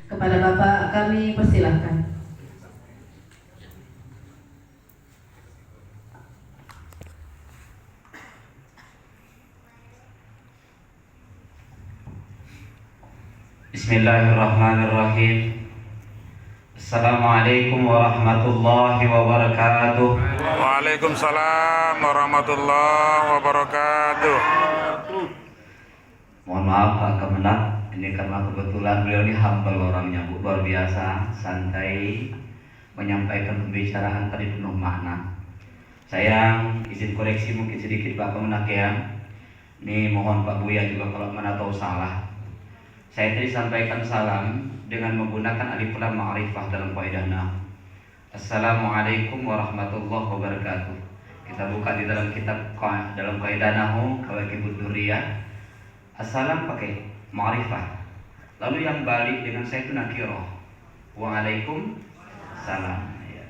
Kepada Bapak kami persilahkan. Bismillahirrahmanirrahim. Assalamualaikum warahmatullahi wabarakatuh. Waalaikumsalam warahmatullahi wabarakatuh. Mohon maaf Pak Kemenang, ini karena kebetulan beliau ini humble orangnya Bu, luar biasa, santai, menyampaikan pembicaraan tadi penuh makna. Saya izin koreksi mungkin sedikit Pak Kemenang ya. Ini mohon Pak Buya juga kalau mana tahu salah. Saya tadi sampaikan salam dengan menggunakan alif lam ma'rifah dalam kaidah nahwu. Assalamualaikum warahmatullahi wabarakatuh. Kita buka di dalam kitab dalam kaidah nahwu Kawaikibud Durriyah. Assalam pakai ma'rifah. Lalu yang balik dengan saya itu nakirah. Waalaikumsalam. Ya.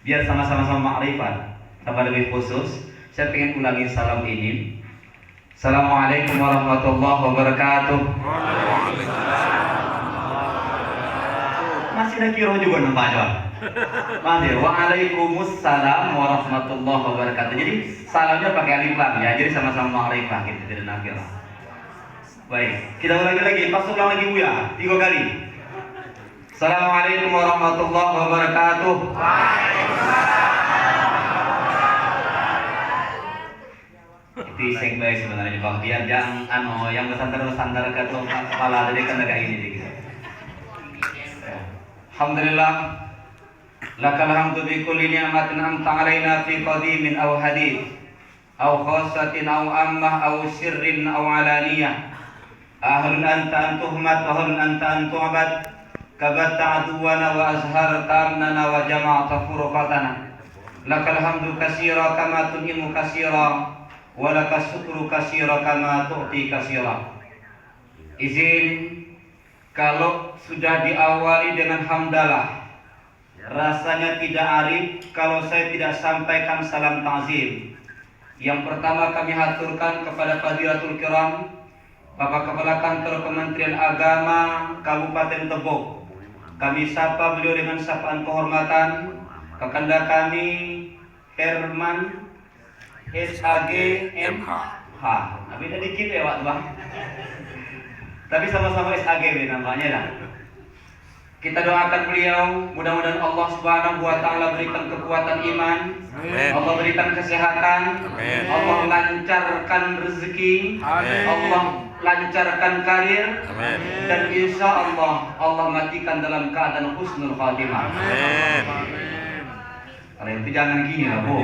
Biar sama-sama ma'rifat. Tambah lebih khusus, saya ingin ulangi salam ini. Assalamualaikum warahmatullahi wabarakatuh. Masih nakirah juga nampaknya. Masih. Waalaikumsalam warahmatullahi wabarakatuh. Jadi salamnya pakai alif lam ya. Jadi sama-sama ma'rifah gitu, tidak nakirah. Baik, kita ulangi lagi. Pas ulang lagi Buya, 3 kali. Assalamualaikum warahmatullahi wabarakatuh. Itu iseng baik sebenarnya Bang. Biar jangan yang bersandar ke kepala tadi kan agak ini gitu. Alhamdulillah. Lakal hamdu bi kulli ni'matin amta 'alaina fi qadimin aw hadith aw khassatin aw ammah aw sirrin aw alaniyah. Ahlun anta an tuhmat wa ahlun anta an tu'bad kabatta aduwana wa azharta amnana wa jama'ta furqatana. Lakal hamdu katsira kama tun'imu katsira wa lakas syukru katsira kama tu'ti katsira. Izin kalau sudah diawali dengan hamdalah rasanya tidak arif kalau saya tidak sampaikan salam ta'zim. Yang pertama kami haturkan kepada Fadilatul Kiram Bapak Kepala Kantor Kementerian Agama Kabupaten Tebo. Kami sapa beliau dengan sapaan kehormatan. Kakanda kami Herman SAG MH. Beda dikit ya Pak Bang. Tapi sama-sama SAG namanya lah. Kita doakan beliau, mudah-mudahan Allah Subhanahu wa taala berikan kekuatan iman, amin. Allah berikan kesehatan, amin. Allah lancarkan rezeki, amin. Allah lancarkan karir, amin. Dan insya Allah Allah matikan dalam keadaan husnul khatimah. Amin. Kalau itu jangan gini lah Bu.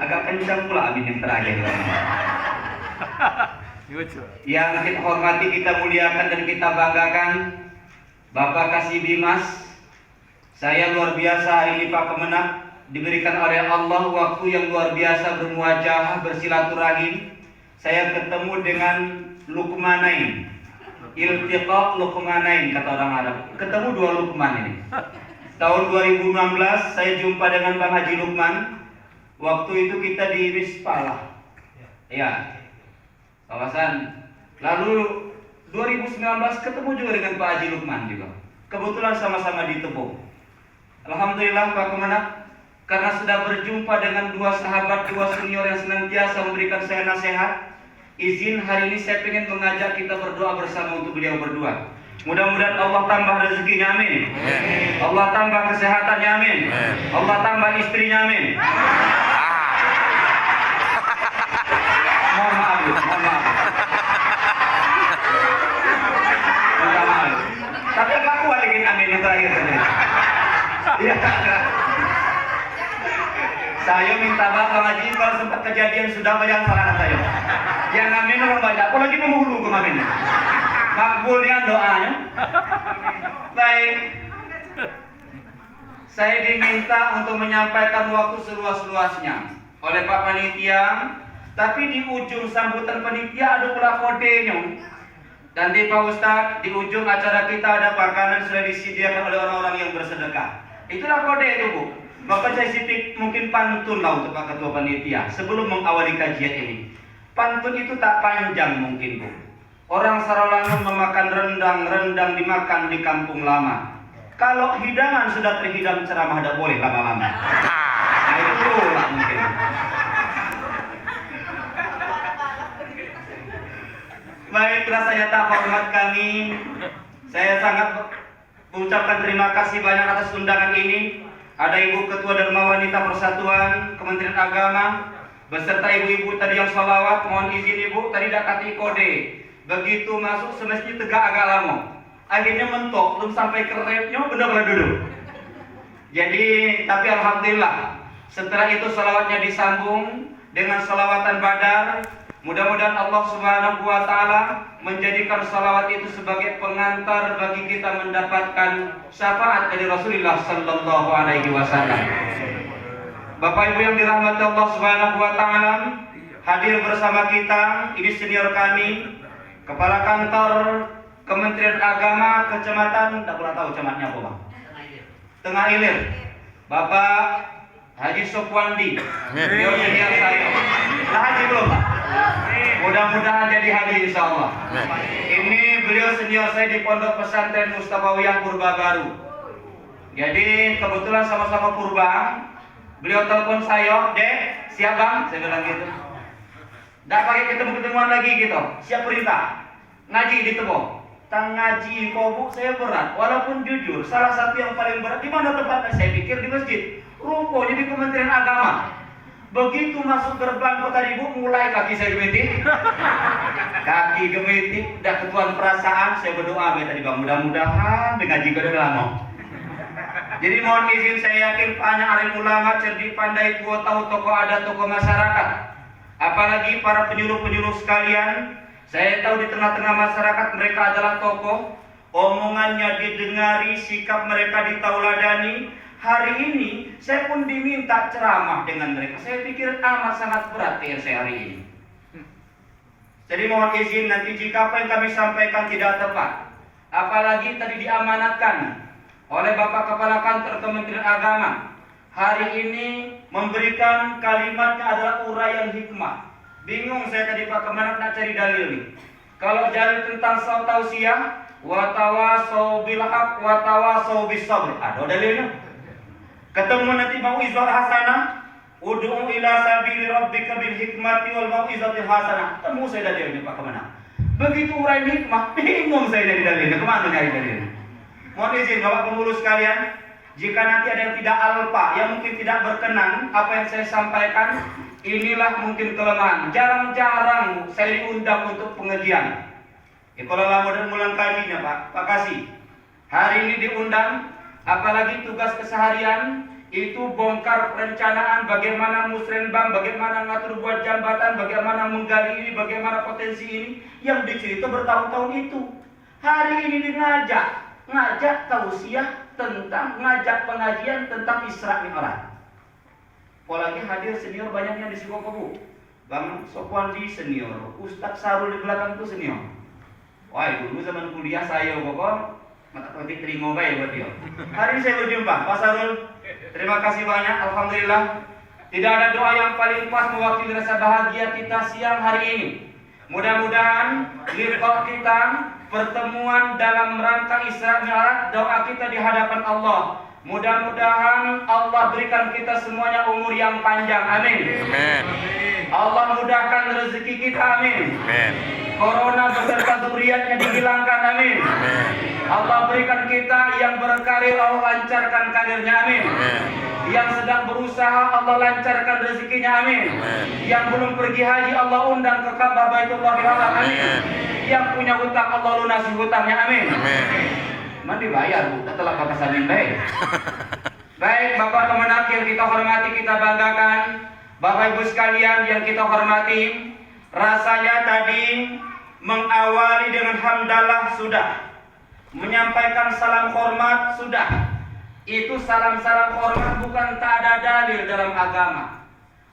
Agak kencang pula abin yang terakhir. Yang kita hormati, kita muliakan dan kita banggakan Bapak Kasih Bimas. Saya luar biasa hari ini Pak Kemenang diberikan oleh Allah waktu yang luar biasa bermuajah bersilaturahim. Saya ketemu dengan Luqmanain, iltiqa Luqmanain kata orang Arab. Ketemu 2 Luqman ini. Tahun 2016 saya jumpa dengan Bang Haji Luqman. Waktu itu kita di Wispala. Ya. Kawasan. Lalu 2019 ketemu juga dengan Pak Haji Luqman juga. Kebetulan sama-sama di Tebo. Alhamdulillah Pak Kemenang, karena sudah berjumpa dengan 2 sahabat, 2 senior yang senantiasa memberikan saya nasihat, izin hari ini saya ingin mengajak kita berdoa bersama untuk beliau berdua. Mudah-mudahan Allah tambah rezekinya, amin. Allah tambah kesehatannya, amin. Allah tambah istrinya, amin. Mohon maaf, mohon maaf. Tapi aku balikin amin yang terakhir tadi. Iya. Saya minta maaf Bang Haji kalau sempat kejadian sudah banyak salahkan saya. Yang amin orang banyak, aku lagi menghulu ke aminnya. Makbulnya doanya. Baik. Saya diminta untuk menyampaikan waktu seluas-luasnya oleh Pak Panitia, tapi di ujung sambutan panitia ada pula kodenya. Nanti Pak Ustadz, di ujung acara kita ada makanan sudah disediakan oleh orang-orang yang bersedekah. Itulah kode itu Bu. Maka saya sipik mungkin pantun lah untuk Pak Ketua Panitia sebelum mengawali kajian ini. Pantun itu tak panjang mungkin Bu. Orang Saralangun memakan rendang dimakan di kampung lama. Kalau hidangan sudah terhidang ceramah tidak boleh lama-lama. Nah itu lah mungkin. Baik, rasanya tak hormat kami. Saya sangat mengucapkan terima kasih banyak atas undangan ini. Ada Ibu Ketua Dharma Wanita Persatuan Kementerian Agama beserta ibu-ibu tadi yang sholawat. Mohon izin Ibu, tadi dak kati kode. Begitu masuk semestinya tegak agak lama. Akhirnya mentok, belum sampai ke repnya benar-benar duduk. Jadi, tapi alhamdulillah setelah itu sholawatnya disambung dengan sholawatan badar. Mudah-mudahan Allah Subhanahu wa Ta'ala menjadikan sholawat itu sebagai pengantar bagi kita mendapatkan syafaat dari Rasulullah Sallallahu Alaihi Wasallam. Bapak Ibu yang dirahmati Allah Subhanahu wa Ta'ala, hadir bersama kita ini senior kami, Kepala Kantor Kementerian Agama Kecamatan, tak pernah tahu camatnya apa Bang? Tengah Ilir, Bapak Haji Sopwandi. Beliau senior saya. Nah haji belum Pak? Mudah-mudahan jadi haji insya Allah. Ini beliau senior saya di Pondok Pesantren Mustafawiyah Purba Baru. Jadi kebetulan sama-sama Purba. Beliau telepon saya, Dek, siap Bang? Saya bilang gitu. Nggak pakai ketemu-ketemuan lagi gitu. Siap perintah. Ngaji di Tebo. Tang ngaji kobuk saya berat. Walaupun jujur, salah satu yang paling berat di mana tempatnya? Saya pikir di masjid. Rupanya di Kementerian Agama. Begitu masuk gerbang Kota Ibu, mulai kaki saya gemetik. Kaki gemetik, dah ketuan perasaan. Saya berdoa tadi Bang, mudah-mudahan ngaji ke lama. Jadi mohon izin, saya yakin banyak alim ulama cerdik pandai kuat tahu tokoh adat, tokoh masyarakat. Apalagi para penyuluh-penyuluh sekalian, saya tahu di tengah-tengah masyarakat mereka adalah tokoh. Omongannya didengari, sikap mereka ditauladani. Hari ini saya pun diminta ceramah dengan mereka. Saya pikir amat sangat berat PR saya hari ini. Jadi mohon izin nanti jika apa yang kami sampaikan tidak tepat, apalagi tadi diamanatkan oleh Bapak Kepala Kantor Kementerian Agama, hari ini memberikan kalimatnya adalah uraian hikmah. Bingung saya tadi Pak, kemana nak cari dalil nih? Kalau dalil tentang tausiah, wa tawasau bil haq wa tawasau bis sabr, ada dalilnya. Ketemu nanti mau'izah hasanah, ud'u ila sabili rabbika bil hikmati wal mau'izatil hasanah. Temu saya dalilnya Pak, kemana? Begitu uraian hikmah, bingung saya dari dalilnya, kemana nyari dalilnya? Mohon izin Bapak Pengurus sekalian, jika nanti ada yang tidak alpa, yang mungkin tidak berkenan apa yang saya sampaikan, inilah mungkin kelemahan. Jarang-jarang saya diundang untuk pengajian. Kalau lama dan mulang kajinya Pak kasih. Hari ini diundang, apalagi tugas keseharian itu bongkar perencanaan bagaimana musrenbang, bagaimana ngatur buat jambatan, bagaimana menggali ini, bagaimana potensi ini yang dicerita bertahun-tahun itu. Hari ini ngajak tausiah tentang ngajak pengajian tentang Isra Mi'raj. Apalagi hadir senior banyaknya di Sikokobu. Bang Sopwandi senior, Ustadz Sarul di belakang itu senior. Wah, dulu zaman kuliah saya pokok mata petik terima baik buat dia. Hari ini saya berjumpa Pak Sarul. Terima kasih banyak, alhamdulillah. Tidak ada doa yang paling pas mewakili rasa bahagia kita siang hari ini. Mudah-mudahan liqa kita, pertemuan dalam rangka Isra Mi'raj, doa kita di hadapan Allah. Mudah-mudahan Allah berikan kita semuanya umur yang panjang. Amin. Amin. Allah mudahkan rezeki kita. Amin. Amin. Corona beserta zuriatnya dihilangkan. Amin. Amin. Allah berikan kita yang berkarir, Allah lancarkan karirnya. Amin. Amin. Yang sedang berusaha, Allah lancarkan rezekinya. Amin. Amin. Yang belum pergi haji, Allah undang ke Ka'bah Baitullahil Haram. Amin. Yang punya hutang, Allah lunasi hutangnya. Amin. Amin. Man dibayar Bu, telah bakas amin baik. Baik Bapak Kemenak yang kita hormati, kita banggakan, Bapak Ibu sekalian yang kita hormati, rasanya tadi mengawali dengan hamdalah sudah, menyampaikan salam hormat sudah. Itu salam-salam hormat bukan tak ada dalil dalam agama.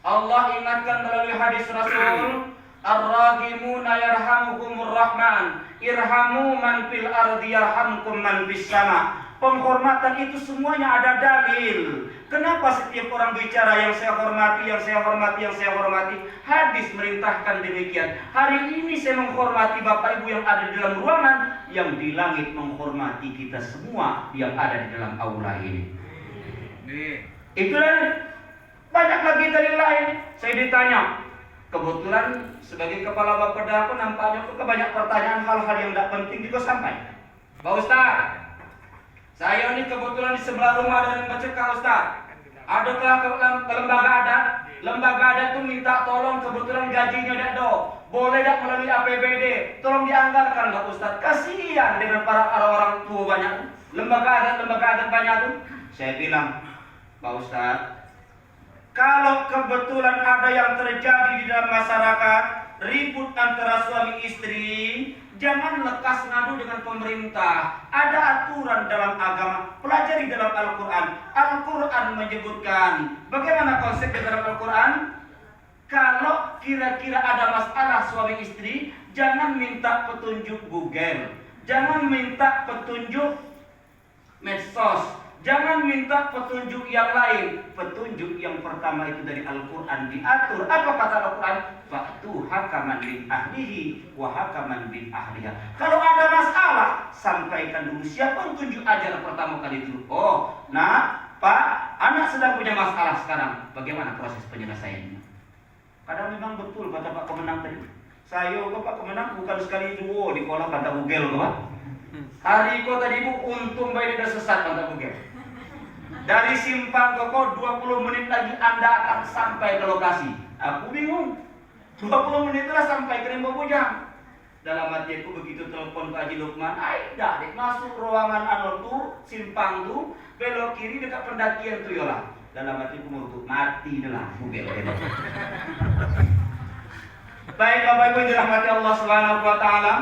Allah ingatkan melalui hadis Rasul, Ar-rahimuna yarhamukumur rahman. Irhamu man fil ardi yarhamkum man fis sama. Penghormatan itu semuanya ada dalil. Kenapa setiap orang bicara yang saya hormati, yang saya hormati, yang saya hormati? Hadis merintahkan demikian. Hari ini saya menghormati Bapak Ibu yang ada di dalam ruangan, yang di langit menghormati kita semua yang ada di dalam aula ini. Itulah banyak lagi dalil lain. Saya ditanya, kebetulan sebagai kepala Bapeda aku nampaknya kok banyak pertanyaan hal-hal yang tidak penting juga sampai. Pak Ustaz, saya ini kebetulan di sebelah rumah ada yang bercekak Ustaz. Adakah ke lembaga adat? Lembaga adat itu minta tolong, kebetulan gajinya tidak do. Boleh tak melalui APBD? Tolong dianggarkan lah Ustaz. Kasihan dengan para orang tua banyak. Lembaga adat banyak tuh. Saya bilang, Pak Ustaz, kalau kebetulan ada yang terjadi di dalam masyarakat, ribut antara suami istri, jangan lekas ngadu dengan pemerintah. Ada aturan dalam agama. Pelajari dalam Al-Quran. Al-Quran menyebutkan bagaimana konsep di dalam Al-Quran. Kalau kira-kira ada masalah suami istri, jangan minta petunjuk Google, jangan minta petunjuk medsos, jangan minta petunjuk yang lain. Petunjuk yang pertama itu dari Al-Quran diatur. Apa kata Al-Quran? Fa'tu hakaman bin ahlihi wa hakaman bin ahliha. Kalau ada masalah, sampaikan dulu. Siapa yang tunjuk ajar pertama kali itu? Oh, nah, Pak, anak sedang punya masalah sekarang. Bagaimana proses penyelesaiannya? Kadang memang betul kata Pak Kemenang tadi. Saya kok Pak Kemenang bukan sekali dua di kolam kata Google kok Pak. Hari kok tadi Bu untung baik tidak sesat kata Google. Dari Simpang Koko 20 menit lagi Anda akan sampai ke lokasi. Aku bingung. 20 menit lah sampai ke Rimba Bujang. Dalam hati aku begitu telepon ke Haji Lukman, dah masuk ruangan tuh, Simpang tuh, belok kiri dekat pendakian tuh yola. Dalam hati aku mau mati dah Google. Baik Bapak Ibu yang dirahmati Allah Subhanahu wa taala.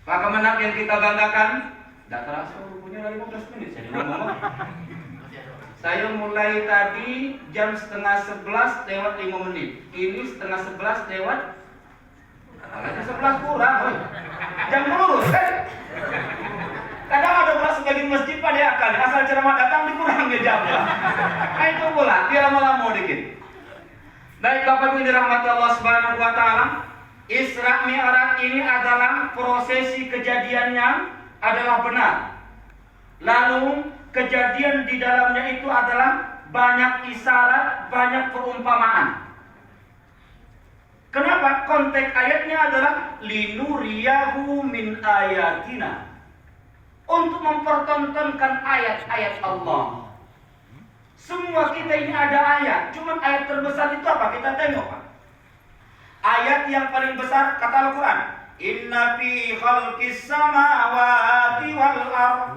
Pak Kemenang yang kita banggakan, tidak terasa punya 15 menit saya ngomong. Saya mulai tadi jam 10:30 lewat 5 menit. Ini 10:30 lewat 11 kurang. Jam lurus kan? Kadang ada pula sebagian masjid pada akal, asal ceramah datang dikurangi jamnya. Nah itu pula, dia lama-lama dikit. Baik Bapak Ibu dirahmati Allah Subhanahu wa taala, Isra Mi'raj ini adalah prosesi kejadiannya adalah benar. Lalu kejadian di dalamnya itu adalah banyak isyarat, banyak perumpamaan. Kenapa? Konteks ayatnya adalah linuriyahu min ayatina. Untuk mempertontonkan ayat-ayat Allah. Semua kita ini ada ayat. Cuman ayat terbesar itu apa? Kita tengok Pak. Ayat yang paling besar kata Al-Quran, inna fi khalqis samawati wal ardh,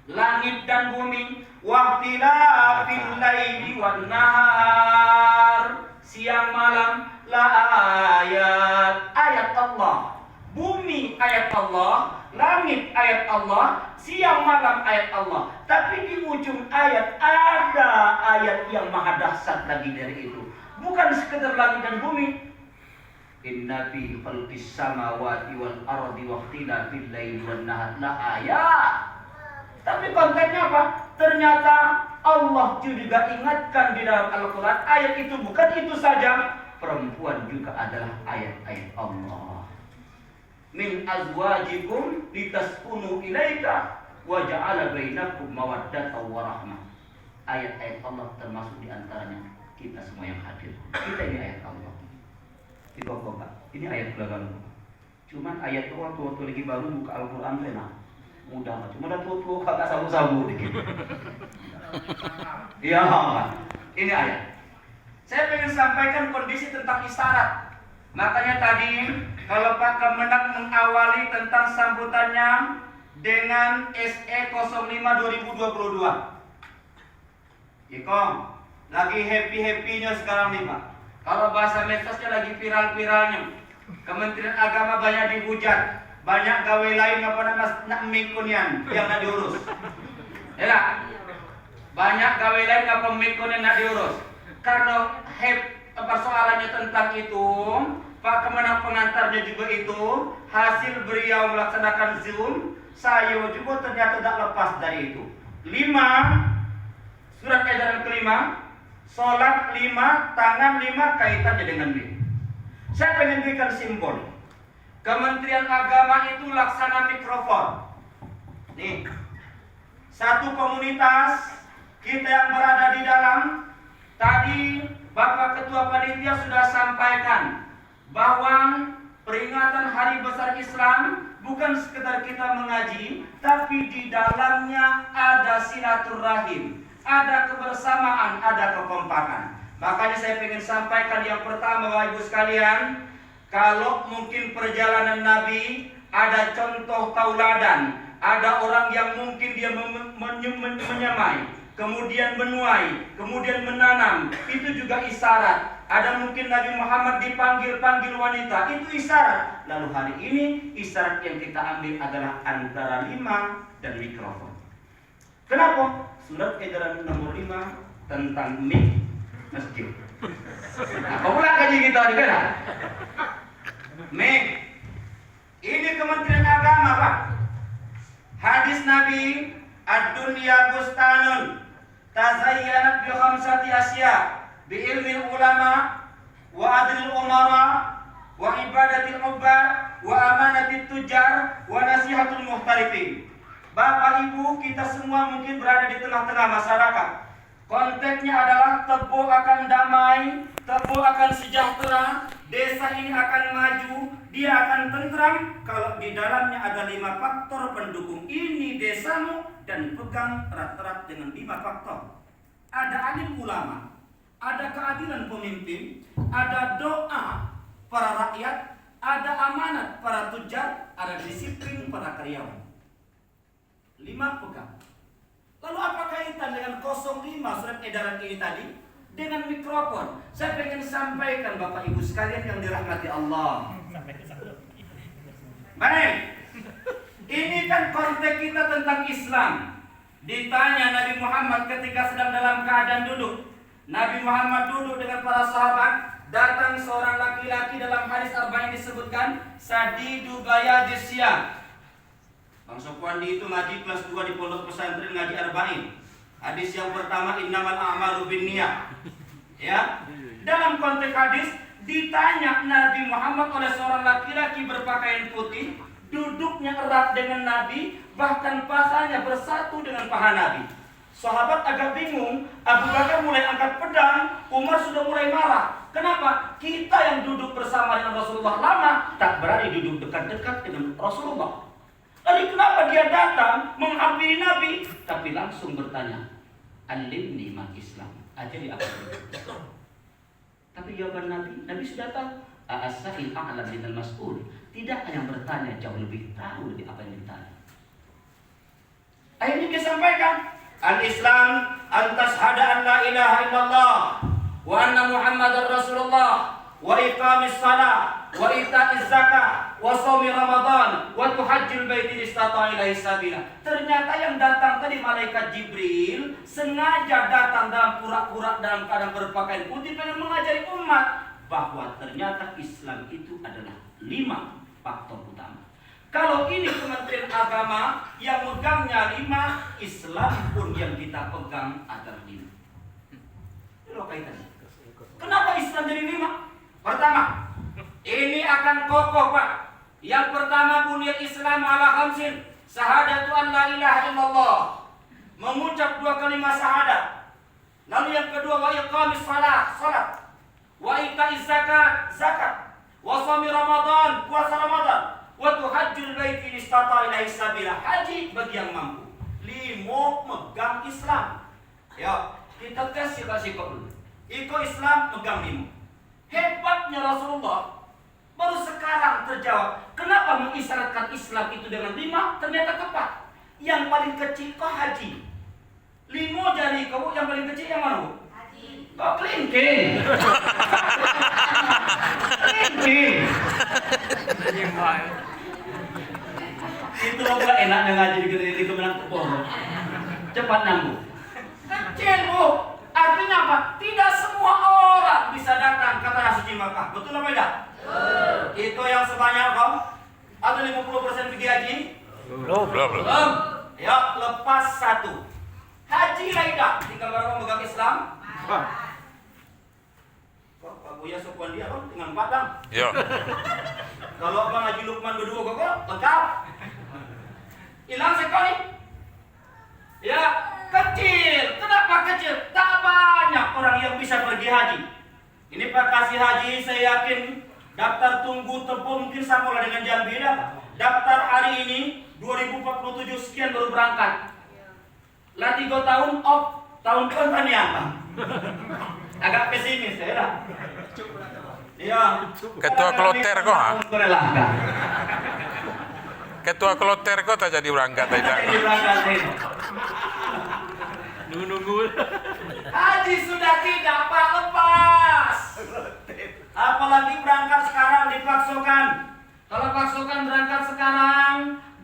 langit dan bumi, waqtilafil laili wan nahar, siang malam la ayat. Ayat Allah. Bumi ayat Allah, langit ayat Allah, siang malam ayat Allah. Tapi di ujung ayat ada ayat yang maha dahsyat lagi dari itu. Bukan sekedar langit dan bumi. Inna fi khalqis samawati wal ardi waqtilafil laili wan nahar la ayat. Tapi kontennya apa? Ternyata Allah juga ingatkan di dalam Al-Quran, ayat itu bukan itu saja, perempuan juga adalah ayat-ayat Allah. Min azwajikum litaskunu ilaika wa ja'ala bainakum mawaddatan wa rahmah. Ayat-ayat Allah termasuk di antaranya kita semua yang hadir. Kita ini ayat Allah. Itu Pak. Ini ayat belakang. Cuman ayat itu waktu lagi baru buka Al-Quran enak. Mudah, cuma ada tua-tua kakak sabu-sabu dikit. Iya, ini ayat. Saya ingin sampaikan kondisi tentang isyarat. Makanya tadi kalau Pak Kemenang mengawali tentang sambutannya dengan SE 05 2022. Ikong, lagi happy-happynya sekarang nih Pak. Kalau bahasa medsosnya lagi viral-viralnya. Kementerian Agama banyak dihujat. Banyak gawe lain apa nak mikunian yang nak diurus. Ya, banyak gawe lain apa mikunian nak diurus. Karena persoalannya tentang itu, Pak Kemenang pengantarnya juga itu hasil beliau melaksanakan Zoom, saya juga ternyata tak lepas dari itu. 5, surat edaran kelima, sholat 5, tangan 5, kaitannya dengan ini. Saya pengen berikan simbol. Kementerian Agama itu laksana mikrofon. Nih, satu komunitas kita yang berada di dalam. Tadi Bapak Ketua Panitia sudah sampaikan bahwa peringatan Hari Besar Islam bukan sekedar kita mengaji, tapi di dalamnya ada silaturahim, ada kebersamaan, ada kekompakan. Makanya saya ingin sampaikan yang pertama, Bapak Ibu sekalian, kalau mungkin perjalanan Nabi ada contoh tauladan, ada orang yang mungkin dia menyemai, kemudian menuai, kemudian menanam, itu juga isyarat. Ada mungkin Nabi Muhammad dipanggil wanita, itu isyarat. Lalu hari ini isyarat yang kita ambil adalah antara 5 dan mikrofon. Kenapa? Surat edaran nomor 5 tentang masjid. Apa pula kaji kita di mana? Ini Kementerian Agama, Pak. Hadis Nabi, ad-dunya bustanun tazayyanat bi khamsati asya, bi ilmil ulama wa adlil umara wa ibadatil ubbad wa amanatit tujar wa nasihatul muhtarifin. Bapak Ibu, kita semua mungkin berada di tengah-tengah masyarakat. Konteksnya adalah Tebo akan damai, Tebo akan sejahtera, desa ini akan maju, dia akan tentram kalau di dalamnya ada 5 faktor pendukung ini desamu, dan pegang erat-erat dengan 5 faktor. Ada alim ulama, ada keadilan pemimpin, ada doa para rakyat, ada amanat para tujar, ada disiplin para karyawan. 5 pegang. Lalu apa kaitan dengan 05 surat edaran ini tadi dengan mikrofon? Saya ingin sampaikan Bapak Ibu sekalian yang dirahmati Allah. Baik, ini kan konteks kita tentang Islam. Ditanya Nabi Muhammad ketika sedang dalam keadaan duduk. Nabi Muhammad duduk dengan para sahabat. Datang seorang laki-laki, dalam hadis arba'in disebutkan Sadidu bayadis siyam. Bang Sopwandi itu ngaji kelas 2 di pondok pesantren, ngaji arba'in. Hadis yang pertama, innamal a'malu binniyah. Ya. Dalam konteks hadis ditanya Nabi Muhammad oleh seorang laki-laki berpakaian putih, duduknya erat dengan Nabi, bahkan pahanya bersatu dengan paha Nabi. Sahabat agak bingung, Abu Bakar mulai angkat pedang, Umar sudah mulai marah. Kenapa? Kita yang duduk bersama dengan Rasulullah lama, tak berani duduk dekat-dekat dengan Rasulullah. Lalu kenapa dia datang menghampiri Nabi, tapi langsung bertanya, alimni ma Islam, ajari apa itu? Tapi jawaban Nabi sudah tahu. As-sa'il a'lam minal mas'ul. Tidak yang bertanya jauh lebih tahu dari apa yang ditanya. Akhirnya dia sampaikan, al-Islam antashhada an la ilaha illallah wa anna Muhammadar Rasulullah wa iqamis salat wa ita'iz zakah wa shaumi Ramadan wa tuhajjil baiti istata'a ilaihi sabila. Ternyata yang datang tadi malaikat Jibril sengaja datang dalam pura-pura dalam keadaan berpakaian putih pengen mengajari umat bahwa ternyata Islam itu adalah 5 faktor utama. Kalau ini Kementerian Agama yang megangnya 5, Islam pun yang kita pegang adalah 5. Itu kaitannya. Kenapa Islam jadi 5? Pertama, ini akan kokoh, Pak. Yang pertama, bunyal Islam ala khamsin. Syahadatu an la ilaha illallah. Mengucap 2 kalimat syahadat. Lalu yang kedua, wa iqamis salat. Wa ita'iz zakat. Wa shaumi Ramadan, puasa Ramadan. Wa tuhajjul baiti istata'a ilaihi sabila. Haji bagi yang mampu. 5 megang Islam. Ya, kita tes kasih dulu. Iko Islam megang 5. Hebatnya Rasulullah baru sekarang terjawab. Kenapa mengisyaratkan Islam itu dengan 5? Ternyata tepat. Yang paling kecil kok haji. 5 jari kau, yang paling kecil yang mana, Bu? Haji. Kok kelingking? Kelingking. Itu loh enaknya ngaji di Kemenang Tepung. Cepat nyambung. Kecil, Bu. Artinya apa? Tidak semua orang bisa datang ke Tanah Suci Makkah. Betul apa tidak? Itu yang sebanyak kok? Atau 50% pergi haji? Belum. Belum. Ya, lepas satu. Haji laidah. Tinggal berapa memegang Islam? Pak Buya sopan dia kan tinggal 4 bang. Yo. Kalau Bang Haji Lukman berdua kok lengkap. Hilang sekali. Ya, kecil. Kenapa kecil? Tak banyak orang yang bisa pergi haji. Ini Pak Kasih Haji, saya yakin daftar tunggu tepung mungkin sama lah dengan Jambi dah. Daftar hari ini 2047 sekian baru berangkat. Lah 3 tahun off, tahun depan tanya apa? Agak pesimis ya lah. Iya. Ketua kloter kok, ha? Merelahkan. Ketua kloter kok tak jadi berangkat tidak. Jadi berangkat ini. Nunggu. Haji sudah tidak Pak, lepas. Apalagi berangkat sekarang dipaksakan. Kalau paksakan berangkat sekarang,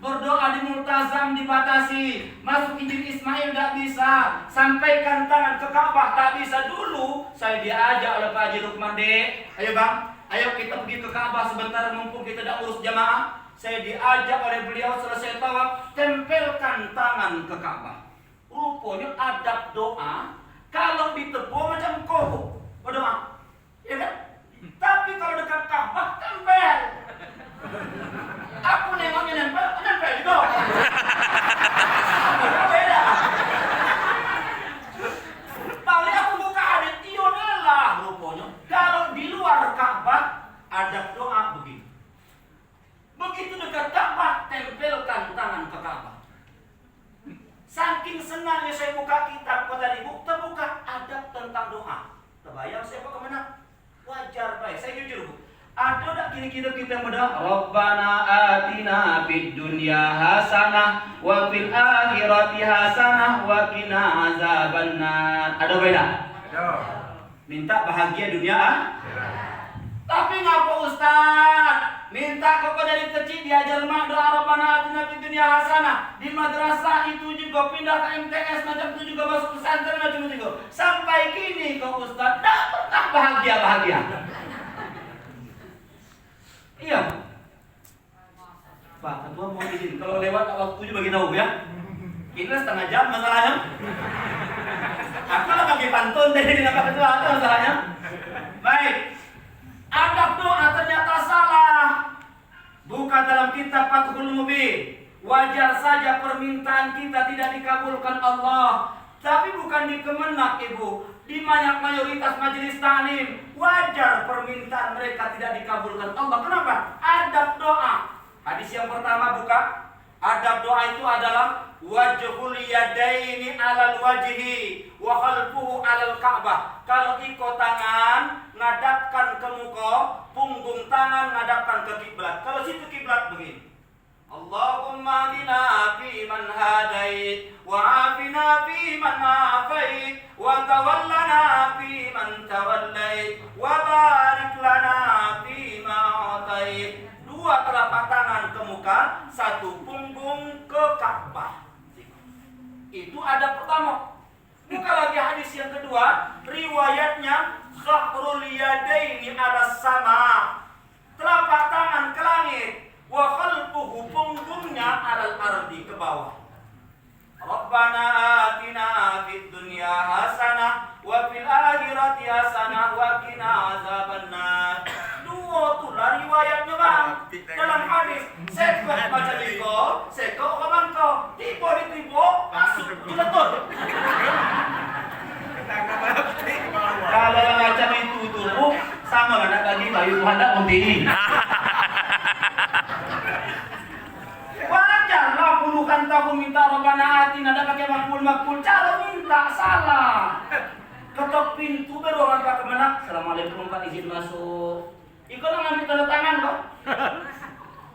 berdoa di multazam dibatasi, masuk Injil Ismail tidak bisa, sampaikan tangan ke Ka'bah tak bisa. Dulu saya diajak oleh Pak Haji Lukman, Dek, ayo bang, ayo kita pergi ke Ka'bah sebentar mumpung kita tidak urus jamaah. Saya diajak oleh beliau, selesai tawaf, tempelkan tangan ke Ka'bah. Rupanya adab doa kalau ditepuk macam kobo berdoa, ya kan? Tapi kalau dekat Ka'bah tempel. Aku nengoknya nempel juga. Beda. Paling aku buka hadis ionelah rupanya. Kalau di luar Ka'bah adab doa begini. Begitu dekat Ka'bah tempelkan tangan ke Ka'bah. Saking senangnya saya buka kitab kota ibu, terbuka adab tentang doa. Terbayang saya kok kemana? Wajar baik, saya jujur bu. Ada tak kira-kira kita berdoa? Rabbana atina fid dunya hasanah wa fil akhirati hasanah wa qina azabannar. Ada beda? Minta bahagia dunia Tapi ngapa Ustaz? Minta kok dari kecil diajar mak doa Rabbana atina fid dunya hasanah. Di madrasah itu juga pindah ke MTS macam itu juga masuk pesantren macam itu juga. Sampai kini kok Ustaz tak pernah bahagia. Iya. Pak Ketua mau izin kalau lewat waktunya bagi tahu ya. Ini setengah jam masalahnya. Aku lah bagi pantun dari Pak Ketua itu masalahnya. Baik. Adab doa ternyata salah. Buka dalam kitab Fathul Mubin. Wajar saja permintaan kita tidak dikabulkan Allah. Tapi bukan di Kemenak ibu, di banyak mayoritas majelis taklim wajar permintaan mereka tidak dikabulkan Allah. Kenapa? Adab doa. Hadis yang pertama buka. Adab doa itu adalah wajhul yadaini alal wajhi wa khalfuhu alal Ka'bah. Kalau iko tangan ngadapkan ke muka, punggung tangan ngadapkan ke kiblat. Kalau situ kiblat begini. Allahumma adina fi man hadait wa afina fi man afait wa tawallana fi man tawallait wa barik lana fi ma atait. 2 telapak tangan ke muka, 1 punggung ke Ka'bah. Itu ada pertama. Buka lagi hadis yang kedua, riwayatnya khabrul yadaini ala sama. Telapak tangan ke langit. Wa khalfuhu punggungnya alal ardi ke bawah. Rabbana atina fid dunya hasanah wa fil akhirati hasanah wa qina azabannar. 2 tuh lah riwayatnya bang. Dalam hadis seko baca diko, seko kawan kau, tibo masuk tuletur. Kalau macam itu tuh sama lah nak bagi bayu Tuhan tak untini. Wajarlah puluhan tahun minta Rabbana atina, ada pakai makbul, cara minta salah. Ketok pintu baru orang tak kemenak. Assalamualaikum Pak, izin masuk. Ikut ngambil tanda tangan kok.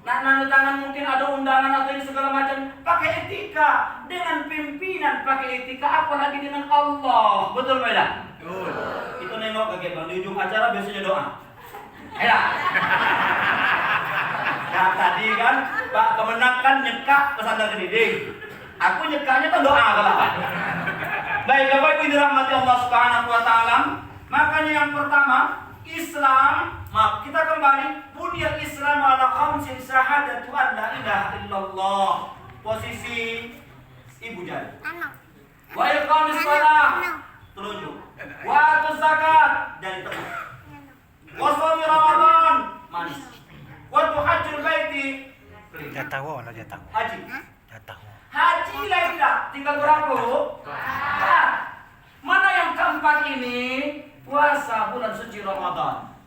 Nah, tanda tangan mungkin ada undangan atau ini segala macam. Pakai etika dengan pimpinan, pakai etika apalagi dengan Allah. Betul beda? Betul. Itu nengok ke bang di ujung acara biasanya doa. Ya. Nah tadi kan Pak Kemenak kan nyekak pesantren Kediri. Aku nyekaknya tuh doa kalau Pak. Baik Bapak Ibu dirahmati Allah Subhanahu wa taala. Makanya yang pertama, Islam Maaf, kita kembali. Bunyal Islam ala khamsin syahadatu an la ilaha illallah. Posisi ibu jari. Wa iqamis shalah. Telunjuk. Wa atuz zakat. Jari tengah. Wa shaum Ramadan. Manis. Wa tuhajjul baiti. Jatawa lah jatawa. Haji. Jatawa. Haji lagi tinggal berapa? Mana yang keempat ini? Puasa bulan suci Ramadan.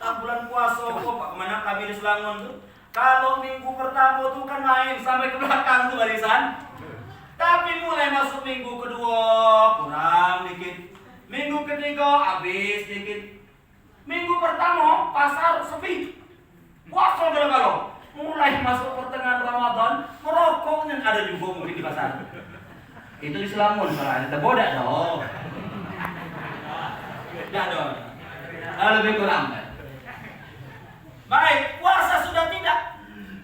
Bulan puasa kok kemana kami di Selangor tuh? Kalau minggu pertama tuh kan main sampai ke belakang tuh barisan. Tapi mulai masuk minggu kedua kurang dikit. Minggu ketiga habis dikit. Minggu pertama pasar sepi. Puasa galau. Mulai masuk pertengahan Ramadan, merokoknya ada juga mungkin di pasar. Itu di Selangor salah, ada bodak dong. Tidak dong. Lebih kurang. Baik, puasa sudah tidak.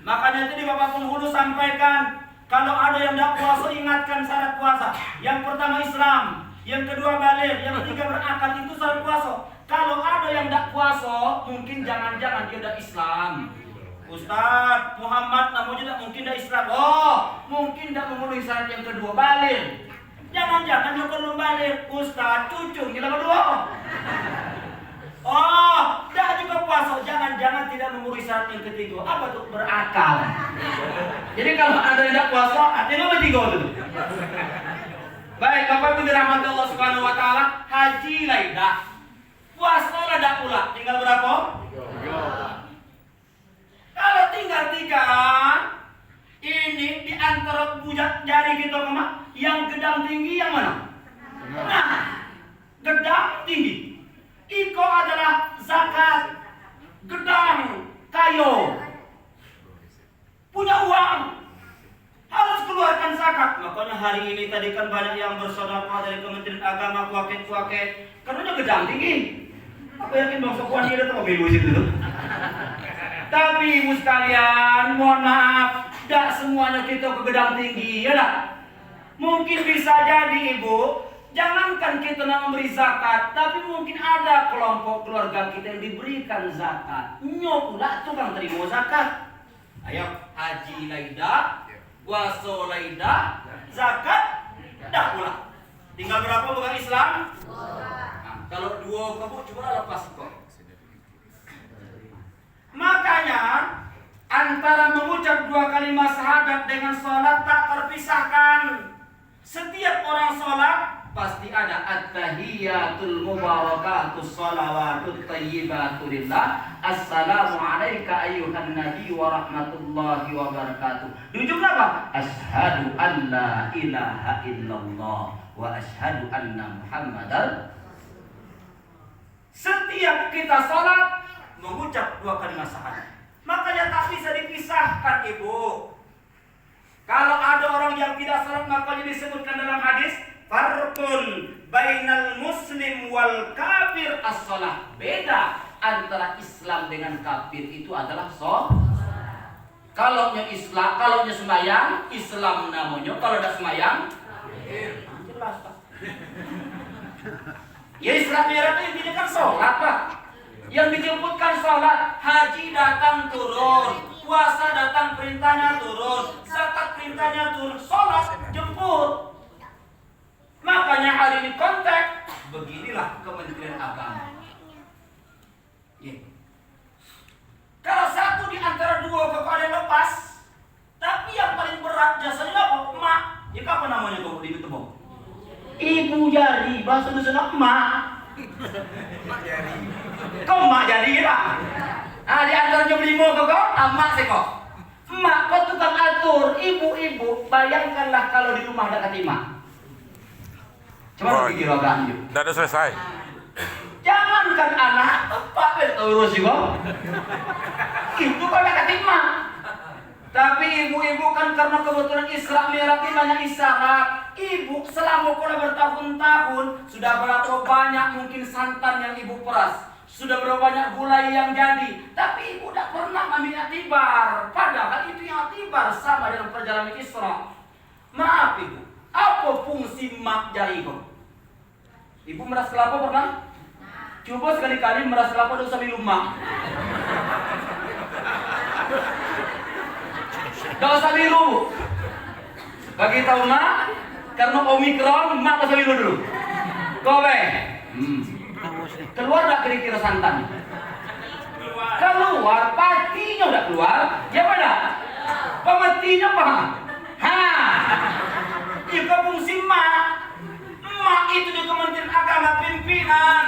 Makanya tadi Bapak Penghulu sampaikan, kalau ada yang tidak puasa ingatkan syarat puasa. Yang pertama Islam, yang kedua baligh, yang ketiga berakal, itu syarat puasa. Kalau ada yang tidak puasa, mungkin jangan-jangan dia tidak Islam. Ustaz Muhammad namanya tidak mungkin tidak Islam. Oh, mungkin tidak memenuhi syarat yang kedua baligh. Jangan-jangan dia belum baligh. Ustaz cucu kita berdua. Oh, tidak juga puasa. Jangan-jangan tidak memenuhi syarat yang ketiga. Apa tuh? Berakal. Jadi kalau ada yang tidak puasa, artinya bertiga itu. Baik, Bapak Ibu dirahmati Allah Subhanahu Wa Taala, haji laidah. Puasa laidah pula. Tinggal berapa? 3. Kalau tinggal 3, ini di antara bujak jari kita kemana? Yang gedang tinggi yang mana? Nah, gedang tinggi. Iko adalah zakat. Gedang kayu. Punya uang. Harus keluarkan zakat. Makanya hari ini tadi kan banyak yang bersedekah dari Kementerian Agama, kuaket. Karena gedang tinggi. Aku yakin Bang Sokwan dia datang mobil situ tuh. Tapi ibu sekalian, mohon maaf, tidak semuanya kita ke gedang tinggi, ya tak? Mungkin bisa jadi ibu, jangankan kita nak memberi zakat, tapi mungkin ada kelompok keluarga kita yang diberikan zakat. Nyo pula tukang terima zakat. Ayo, haji laidah, puasa laidah, zakat, dah pula. Tinggal berapa bukan Islam? Nah, kalau 2 kamu coba lepas kok. Makanya antara mengucap 2 kalimat syahadat dengan sholat tak terpisahkan. Setiap orang sholat pasti ada at-tahiyyatul mubarakatus shalawatut thayyibatu lillah. Assalamu alayka ayyuhan nabi wa rahmatullahi wa barakatuh. Di ujung apa? Asyhadu an la ilaha illallah wa asyhadu anna muhammadar. Setiap kita sholat mengucap 2 kalimat syahadat. Makanya tak bisa dipisahkan ibu. Kalau ada orang yang tidak salat, makanya disebutkan dalam hadis farqun bainal muslim wal kafir as-shalah. Beda antara Islam dengan kafir itu adalah sholat. Kalau Islam, kalau sembahyang, Islam namanya. Kalau tidak sembahyang, jelas Pak. Ya Islam itu intinya kan sholat Pak. Yang dijemputkan sholat, haji datang turun, puasa datang perintahnya turun, zakat perintahnya turun, sholat jemput. Makanya hari ini konteks, beginilah Kementerian Agama. Yeah. Kalau satu di antara 2 kepada lepas, tapi yang paling berat jasanya apa? Emak. Ya apa namanya kau di Tebong? Ibu jari, bahasa Indonesia emak. Kau mak jadi lah. Di antara jam 5 kau, emak sih kau. Emak kau tukang atur, ibu-ibu, bayangkanlah kalau di rumah ada emak. Coba pikir agak lanjut. Tidak ada selesai. Jangankan anak, apa urus juga. Itu kan dekat emak. Tapi ibu-ibu kan karena kebetulan Islam merati banyak isyarat. Ibu selama pola bertahun-tahun sudah berapa banyak mungkin santan yang ibu peras, sudah berapa banyak gulai yang jadi, tapi ibu tidak pernah ambil atibar. Padahal itu yang atibar sama dengan perjalanan Isra. Maaf ibu, apa fungsi mak jari ibu? Ibu meras kelapa pernah? Coba sekali-kali meras kelapa tidak usah minum mak. Gak usah biru. Bagi tahu mak, karena Omikron, mak usah biru dulu. Kowe. Keluar gak kira-kira santan? Keluar, patinya udah keluar. Ya pada? Pemetinya paham? Jika fungsi mak itu di Kementerian Agama pimpinan.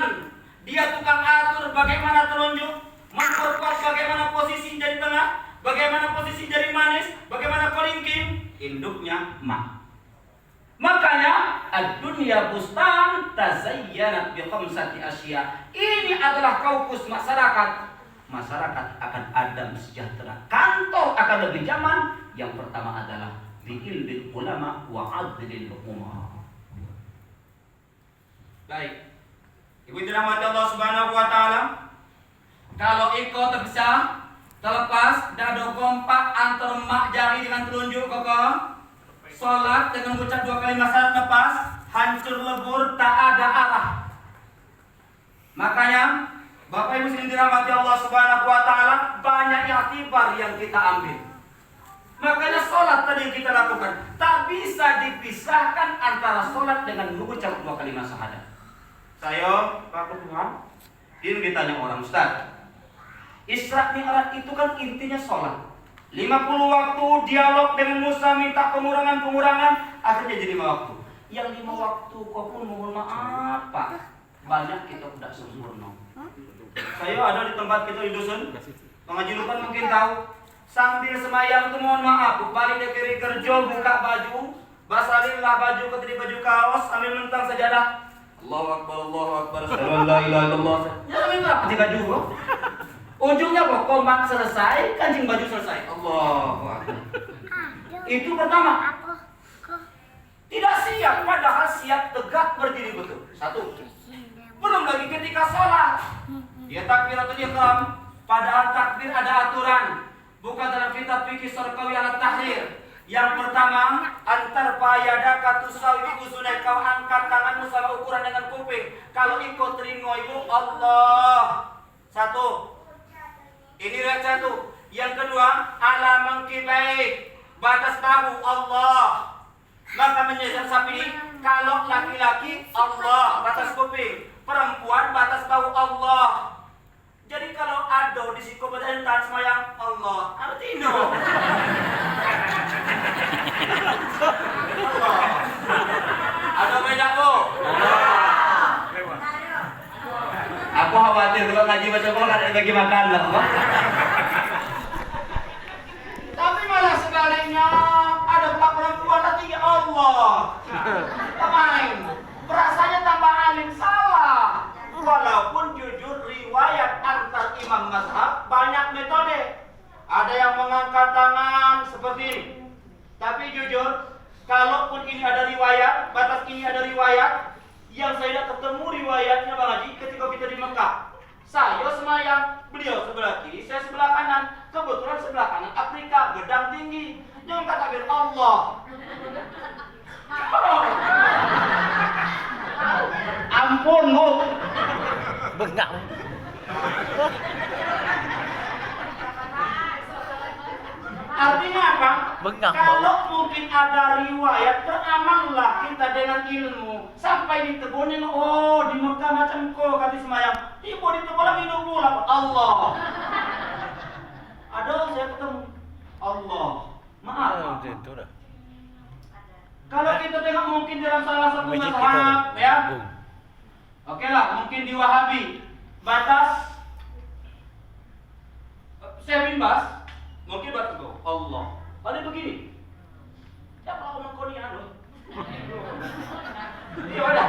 Dia tukang atur bagaimana telunjuk, memperkuat bagaimana posisi jari tengah, bagaimana posisi jari manis, bagaimana kelingking. Induknya mak. Makanya ad-dunya bustan tazayyanat bi khamsati asya. Ini adalah kaukus masyarakat. Masyarakat akan adem sejahtera. Kantor akan lebih nyaman. Yang pertama adalah bi'ilbil ulama wa adlil umar. Baik. Ibu dirahmati Allah Subhanahu wa taala. Kalau iko terpisah, terlepas, dado kompak antar mak jari dengan telunjuk kokoh. Sholat dengan mengucap 2 kali syahadat lepas, hancur lebur, tak ada arah. Makanya, Bapak Ibu sekalian dirahmati Allah Subhanahu wa taala, banyak i'tibar yang kita ambil. Makanya sholat tadi yang kita lakukan tak bisa dipisahkan antara sholat dengan mengucap 2 kali syahadat. Saya, Pak Ketua, ini ditanya orang, Ustaz, Isra Mi'raj itu kan intinya sholat. 50 waktu dialog dengan Musa minta pengurangan, akhirnya jadi 5 waktu. Yang 5 waktu kok pun mohon maaf Pak, banyak kita tidak sempurna. Saya ada di tempat kita di dusun, pengaji lupa mungkin tahu. Sambil semayang itu mohon maaf, balik dari kiri kerja, buka baju, basalinlah baju ke baju kaos, sambil mentang sajadah. Allahu Akbar, Allahu Akbar, la ilaha illallah. Ya minta pakai baju kok. Ujungnya kok komat selesai, kancing baju selesai. Allahu Akbar. Itu pertama. Tidak siap, padahal siap tegak berdiri betul. 1. Belum lagi ketika sholat. Dia takbiratul ihram, padahal takbir ada aturan. Bukan dalam kitab fikih Syarqawi al-Tahrir. Yang pertama, antar payadaka tusawi uzunai, kau angkat tanganmu sama ukuran dengan kuping. Kalau ikut telingo itu Allah. 1. Ini riwayat 1. Yang kedua, ala mangkibai, batas bahu Allah. Maka menjadi sapi, kalau laki-laki Allah batas kuping, perempuan batas bahu Allah. Jadi kalau ado di siku badan semayang Allah, artinya Allah. Ada beda kok. Aku khawatir kalau ngaji baca Quran ada bagi makan lah. Tapi malah sebaliknya ada pak perempuan tinggi Allah. Pemain, perasaannya tambah alim, salah. Walaupun jujur riwayat antar imam mazhab banyak metode. Ada yang mengangkat tangan seperti ini. Tapi jujur, kalaupun ini ada riwayat, batas ini ada riwayat, yang saya tidak ketemu riwayatnya Bang Haji ketika kita di Mekah. Saya semayang, beliau sebelah kiri, saya sebelah kanan. Kebetulan sebelah kanan Afrika, gedang tinggi. Jangan kata Allah. Ampun, Bu. Bengang. Artinya apa? Bengang, kalau mungkin ada riwayat, beramallah kita dengan ilmu. Sampai ditebunin, oh di Mekah macam kok kata semayang. Ibu ditebulang hidup pula Allah. Ada saya ketemu Allah. Maaf. Itu dah. Kalau kita tengok mungkin dalam salah satu mazhab, ya. Oke lah, mungkin di Wahabi batas saya bimbas, mungkin batas itu Allah. Lalu begini, siapa aku mau koni anu? Iya ada.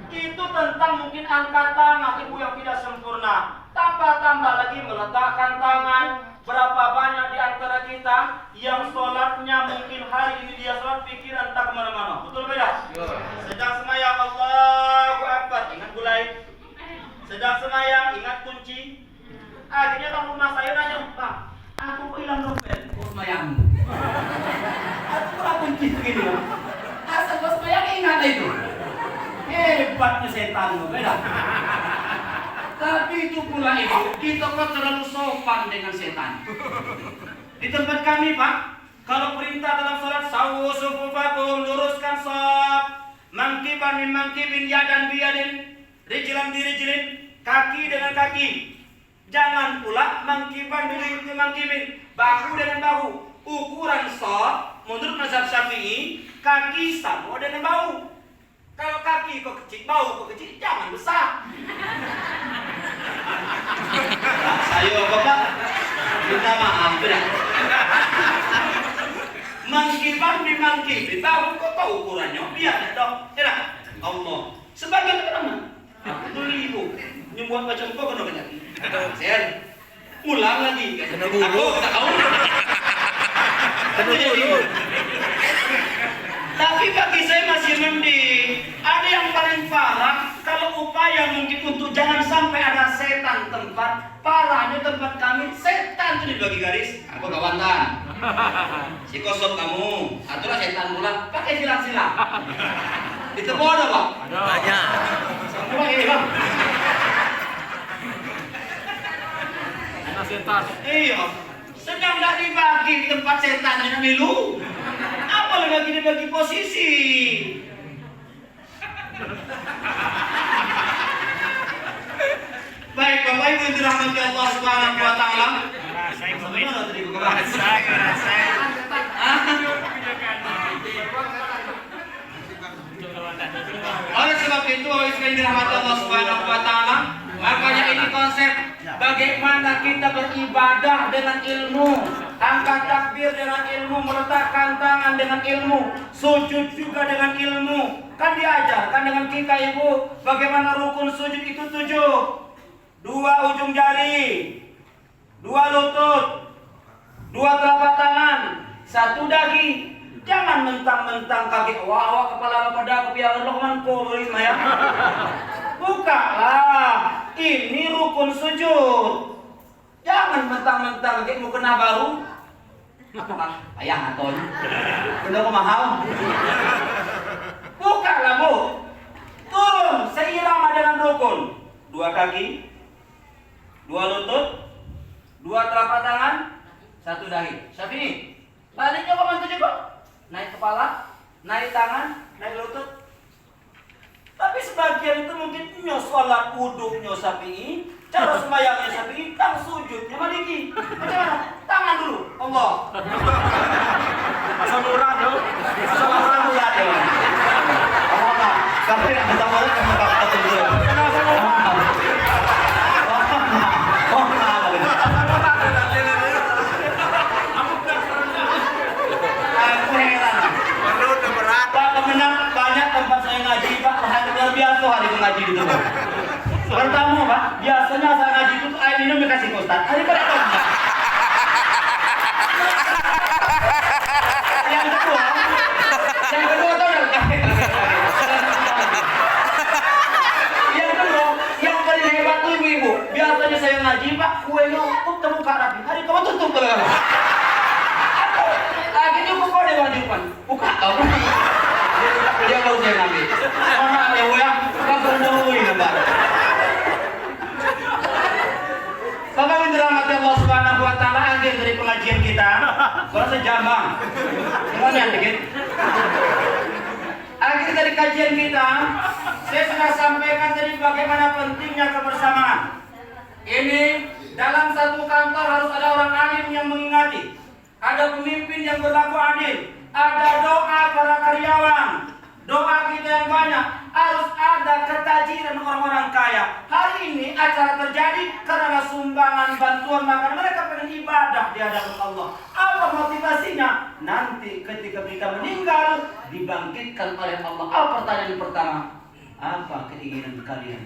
Itu tentang mungkin angkat tangan ibu yang tidak sempurna. Tambah lagi meletakkan tangan. Berapa banyak di antara kita yang sholatnya mungkin hari ini dia sholat pikiran tak kemana-mana. Betul beda? Sedang semayang Allahu Akbar, ingat gulai. Sedang semayang ingat kunci. Akhirnya orang rumah saya nanya, Pak, aku kok hilang dompet? Kok semayang? Aku kurang kunci begini. Asal kok semayang ingat itu. Hebatnya setan, beda. Tapi itu pula itu, kita kok terlalu sopan dengan setan. Di tempat kami, Pak, kalau perintah dalam salat sawu sufufakum, luruskan shaf, mangkiban min mangkibin, yadan biyadin, rijlan bi rijlin, kaki dengan kaki. Jangan pula mangkiban bi mangkibin, bahu dengan bahu. Ukuran shaf menurut mazhab Syafi'i, kaki sama dengan bahu. Kalau kaki kok kecil, bahu kok kecil, jangan besar. Saya Bapak minta maaf sudah. Mangkiban di mangkibin, bahu kok tahu ukurannya? Biar dong. Ya Allah. Sebagian orang aku beli ibu nyembuhan macam kok kena penyakit. Saya ulang lagi. Kena bulu. Aku tak tahu. Tapi bagi saya masih mending. Ada yang paling parah, kalau upaya mungkin untuk jangan sampai ada setan tempat. Parahnya tempat kami, setan itu dibagi garis. Aku kawantan. Si kosong kamu, atulah setan pula. Pakai silang-silang. Itu ada Pak? Banyak. Coba ini Bang. Setan. Iya. Sedang tidak dibagi di tempat setan yang milu. Apa lagi dibagi posisi? Baik Bapak Ibu yang dirahmati Allah Subhanahu wa taala. Oleh sebab itu, yang dirahmati Allah Subhanahu wa taala, makanya ini konsep bagaimana kita beribadah dengan ilmu, angkat takbir dengan ilmu, meletakkan tangan dengan ilmu, sujud juga dengan ilmu. Kan diajarkan dengan kita Ibu, bagaimana rukun sujud itu 7. 2 ujung jari, 2 lutut, 2 telapak tangan, 1 dahi. Jangan mentang-mentang kaki wah kepala pada kepiawar lokman kuris ya. Bukalah, ini rukun sujud. Jangan mentang-mentang kaki mau kena baru. Apakah ayah atau benda kok mahal? Bukalah Bu. Turun seirama dengan rukun. 2 kaki, 2 lutut, 2 telapak tangan, 1 dahi. Syafi'i. Baliknya kok juga. Naik kepala, naik tangan, naik lutut. Tapi sebagian itu mungkin sholat wudhunya Syafi'i, cara sembahyangnya Syafi'i, kan sujudnya Maliki. Macam mana? Tangan dulu, Allah. Asal murah dong. Asal murah deh. Allah, sampai nak minta maaf sama bapak dulu. Banyak tempat saya ngaji Pak, luar biasa hari itu ngaji gitu Pak. Pertama Pak, biasanya saya ngaji itu air minum dikasih ke Ustaz. Hari pada tahu enggak? Yang kedua tahu enggak? Yang kedua, yang paling hebat tuh ibu-ibu. Biasanya saya ngaji Pak, kuenya untuk terbuka rapi. Hari kamu tutup kalau. Akhirnya buka deh depan. Buka kau. Dia mau saya ngambil. Orang yang ya, langsung dului Pak. Bapak yang dirahmati Allah Subhanahu wa taala, akhir dari pengajian kita, kalau sejambang. Semuanya dikit. Akhir dari kajian kita, saya sudah sampaikan tadi bagaimana pentingnya kebersamaan. Ini dalam satu kantor harus ada orang alim yang mengingati, ada pemimpin yang berlaku adil, ada doa para karyawan. Doa kita yang banyak, harus ada ketajiran orang-orang kaya. Hari ini acara terjadi karena sumbangan bantuan makan. Mereka pengen ibadah di hadapan Allah. Apa motivasinya? Nanti ketika kita meninggal, dibangkitkan oleh Allah. Apa pertanyaan pertama? Apa keinginan kalian?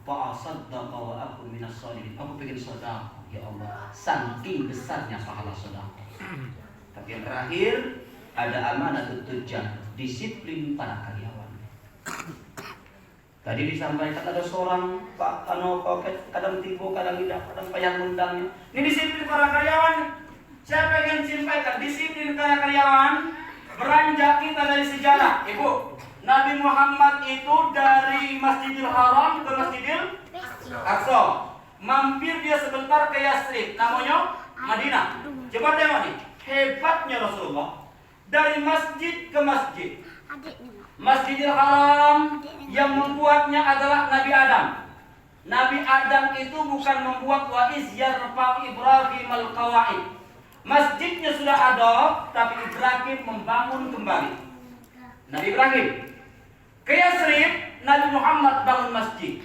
Fa'asaddaqa wa aku minas sholihin. Aku pengen sedekah, ya Allah. Saking besarnya pahala sedekah. Tapi yang terakhir, ada amanah tujuan, disiplin para karyawan. Tadi disampaikan ada seorang Pak kadang tipu, kadang tidak, kadang payah undangnya. Ini disiplin para karyawan. Saya pengen sampaikan disiplin para karyawan. Beranjak kita dari sejarah, Ibu. Nabi Muhammad itu dari Masjidil Haram ke Masjidil Aqsa. Mampir dia sebentar ke Yathrib, namanya Madinah. Coba tengok nih, hebatnya Rasulullah dari masjid ke masjid. Masjidil Haram yang membuatnya adalah Nabi Adam. Nabi Adam itu bukan membuat wa iz yarfa'u Ibrahim al-qawaid. Masjidnya sudah ada, tapi Ibrahim membangun kembali. Nabi Ibrahim. Ke Yasrib, Nabi Muhammad bangun masjid.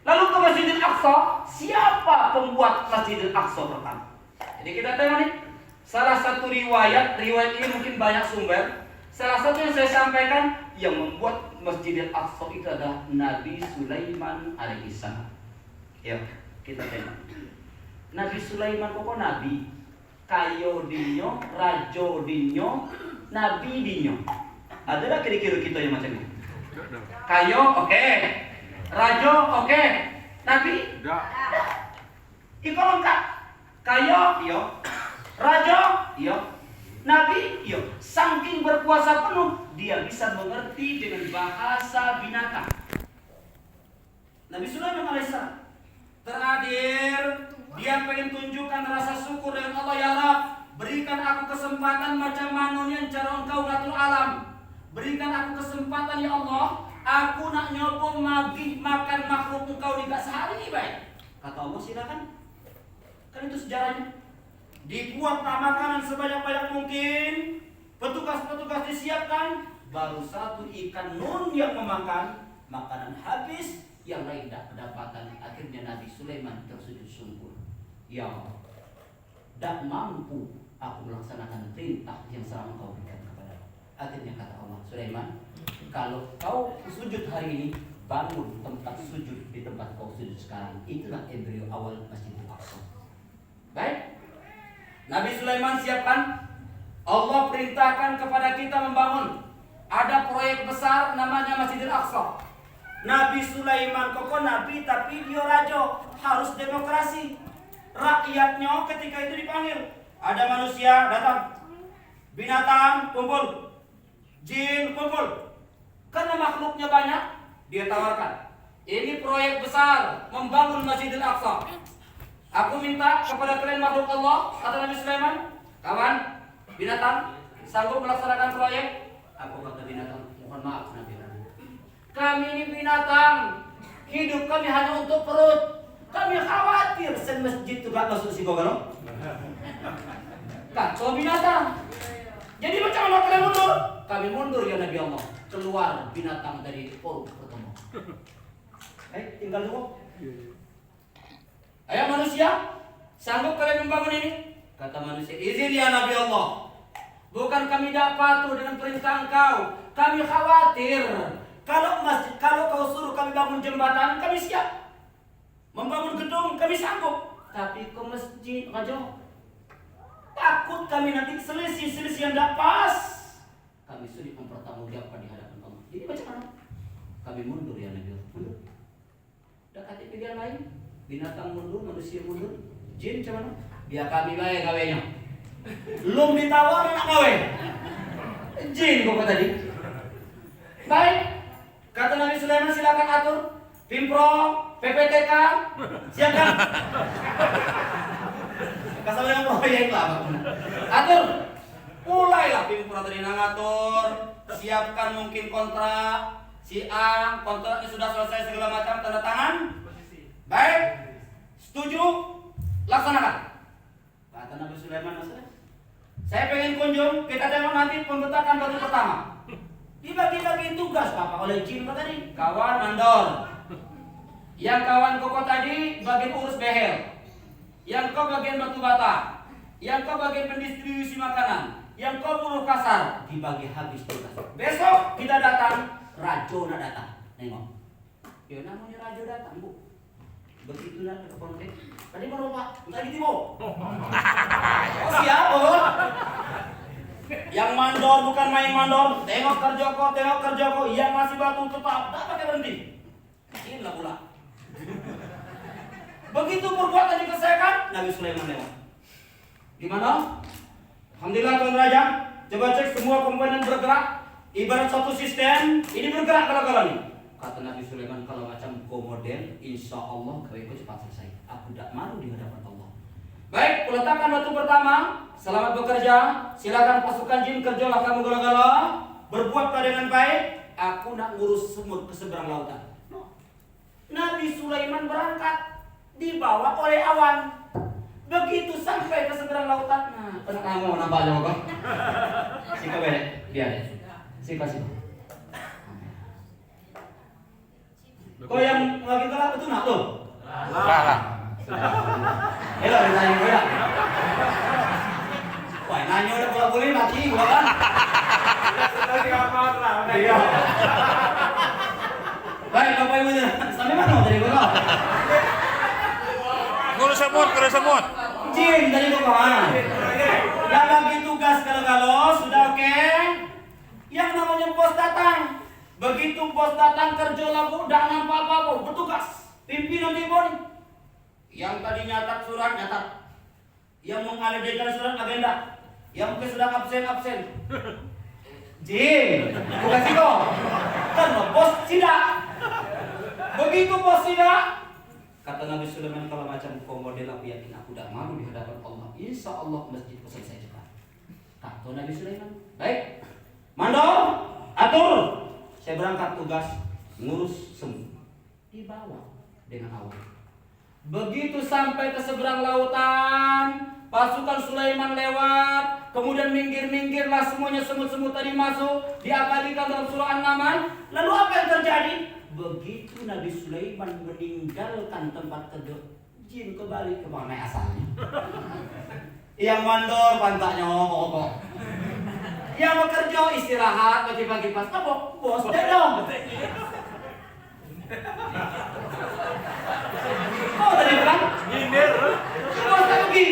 Lalu ke Masjidil Aqsa, siapa pembuat Masjidil Aqsa pertama? Jadi kita tengok nih, salah satu riwayat ini mungkin banyak sumber. Salah satu yang saya sampaikan, yang membuat Masjidil Aqsa itu adalah Nabi Sulaiman alaihissalam. Ya, kita tengok. Nabi Sulaiman kok nabi, kayo dinyo, rajo dinyo, nabi dinyo. Adalah kira-kira kita yang macam ini. Kayo, oke. Rajo, oke. Nabi? Iko lengkap. Kayo, iyo. Rajo, iyo. Nabi, iyo. Saking berkuasa penuh, dia bisa mengerti dengan bahasa binatang. Nabi Sulaiman alaihissalam. Terakhir, dia pengen tunjukkan rasa syukur dengan Allah. Ya Rabb, berikan aku kesempatan macam manunya cara engkau ngatur alam. Berikan aku kesempatan ya Allah. Aku nak nyoba makan makhluk engkau tidak sehari ini baik. Kata Allah silakan. Kan itu sejarahnya. Dibuat makanan sebanyak-banyak mungkin. Petugas-petugas disiapkan. Baru satu ikan nun yang memakan. Makanan habis. Yang lain tidak kedapatan. Akhirnya Nabi Sulaiman tersujud sungguh. Ya Allah, tidak mampu aku melaksanakan perintah yang selama kau berikan kepada aku. Akhirnya kata Allah, Sulaiman, kalau kau sujud hari ini, bangun tempat sujud di tempat kau sujud sekarang. Itulah embrio awal Masjidil Aqsa. Baik, Nabi Sulaiman siapkan. Allah perintahkan kepada kita membangun. Ada proyek besar namanya Masjidil Aqsa. Nabi Sulaiman kok nabi tapi dia raja, harus demokrasi. Rakyatnya ketika itu dipanggil. Ada manusia datang, binatang kumpul, jin kumpul. Karena makhluknya banyak, dia tawarkan. Ini proyek besar membangun Masjidil Aqsa. Aku minta kepada kalian makhluk Allah, kata Nabi Sulaiman, kawan, binatang, sanggup melaksanakan proyek? Aku kata binatang, mohon maaf Nabi. Kami ini binatang, hidup kami hanya untuk perut. Kami khawatir sen masjid itu gak masuk si gogalo. Kacau binatang. Jadi macam mana kalian mundur? Kami mundur ya Nabi Allah. Keluar binatang dari forum pertemuan. Tinggal dulu. Ayo manusia, sanggup kalian membangun ini? Kata manusia, izin ya Nabi Allah. Bukan kami tidak patuh dengan perintah engkau. Kami khawatir. Kalau kau suruh kami bangun jembatan, kami siap. Membangun gedung, kami sanggup. Tapi ke masjid, raja, takut kami nanti selisih yang tidak pas. Kami sulit mempertanggungjawabkan di hadapan Allah. Jadi macam mana? Kami mundur ya Nabi Allah. Mundur. Dekati pilihan lain. Binatang mundur, manusia mundur. Jin macam mana? Biar kami baik gawenya. Belum ditawar nak gawe. Jin kok tadi. Baik. Kata Nabi Sulaiman, silakan atur. Pimpro, PPTK, siapkan. Kasar dengan proyek lah. Atur. Mulailah Pimpro tadi ngatur. Siapkan mungkin kontrak. Si A, kontraknya sudah selesai segala macam, tanda tangan. Baik. Setuju? Laksanakan. Kata Nabi Sulaiman, saya pengen kunjung. Kita tengok nanti pembetakan batu pertama. Dibagi-bagi tugas apa oleh jin tadi. Kawan mandor. Yang kawan koko tadi bagian urus behel. Yang kau bagian batu bata. Yang kau bagian pendistribusi makanan. Yang kau buruh kasar. Dibagi habis tugas. Besok kita datang. Rajo nak datang. Nengok. Ya namanya Rajo datang bu. Begitu nak ke kontek. Tadi baru pak. Tadi tibo. Oh siapa? Yang mandor bukan main mandor. Tengok kerjoko. Yang masih batu tetap. Tak pakai berhenti. Inilah pula. Begitu perbuatan diselesaikan, Nabi Sulaiman lewat. Gimana? Alhamdulillah Tuan Raja. Coba cek semua komponen bergerak. Ibarat satu sistem, ini bergerak kalau ini. Kata Nabi Sulaiman, kalau macam komodel, insya Allah kau cepat selesai. Aku tidak malu di hadapan Allah. Baik, peletakan batu pertama. Selamat bekerja. Silakan pasukan jin, kerjalah kamu gala-gala. Berbuatlah dengan baik. Aku nak ngurus semut ke seberang lautan. Nabi Sulaiman berangkat dibawa oleh awan. Begitu sampai ke seberang lautan, nah, pernah kamu nampaknya kok? Sika beda, biar. Sika. Kau yang lagi gelap itu nak lo? Lah. Hello, nanya gue dah. Wah, nanya udah kalau boleh mati gua kan. Iya. Baik, Bapak Ibu, sampai mana tadi gua? Ngurus semut. Jin tadi gua kemana? Yang bagi tugas kalau sudah oke? Yang namanya bos datang. Begitu bos datang kerja lagu, udah nampak apa-apa, bertugas. Pimpinan Timon. Yang tadi nyatat surat, nyatat. Yang mengadekan surat agenda. Yang mungkin sudah absen. Jin, bukan sih kok. Kan bos tidak. Begitu bos tidak. Kata Nabi Sulaiman, kalau macam kau model aku yakin aku tidak malu di hadapan Allah. Insya Allah masjidku selesai cepat. Kata Nabi Sulaiman. Baik. Mandor, atur. Saya berangkat tugas ngurus semut. Dibawa dengan awan. Begitu sampai ke seberang lautan, pasukan Sulaiman lewat, kemudian minggirlah semuanya semut-semut tadi masuk, diabadikan dalam surah An-Naml. Lalu apa yang terjadi? Begitu Nabi Sulaiman meninggalkan tempat kerja, jin kembali ke mana asalnya. Yang mandor pantaknya ngomong. Yang bekerja istirahat pagi-pagi pas apa? Bos dong. Oh tadi bilang? Nyindir. Bos lagi.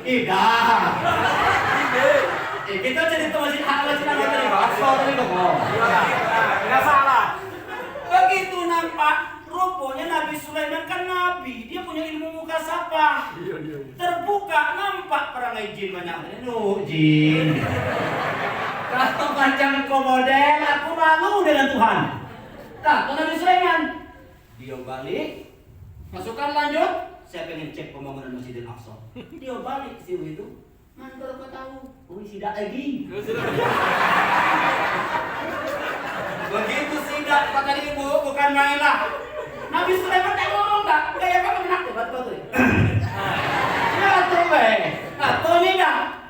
Tidak. Kita jadi masjid halal tadi bakso tadi kok. Enggak salah. Begitu nampak, rupanya Nabi Sulaiman kan nabi, dia punya ilmu mukasafah. Terbuka nampak perangai jin banyak. Jin. Kalau macam komodel, aku malu dengan Tuhan. Kata Nabi Sulaiman, dia balik, pasukan lanjut. Saya pengen cek pembangunan Masjidil Aqsa. Dia balik sih itu. Mandor kau tahu, sidak lagi. Begitu sidak kata ibu, bukan main lah. Nabi Sulaiman tak ngomong tak, gaya kamu enak tuh, batu-batu. Ya tuh beh, atau ni dah.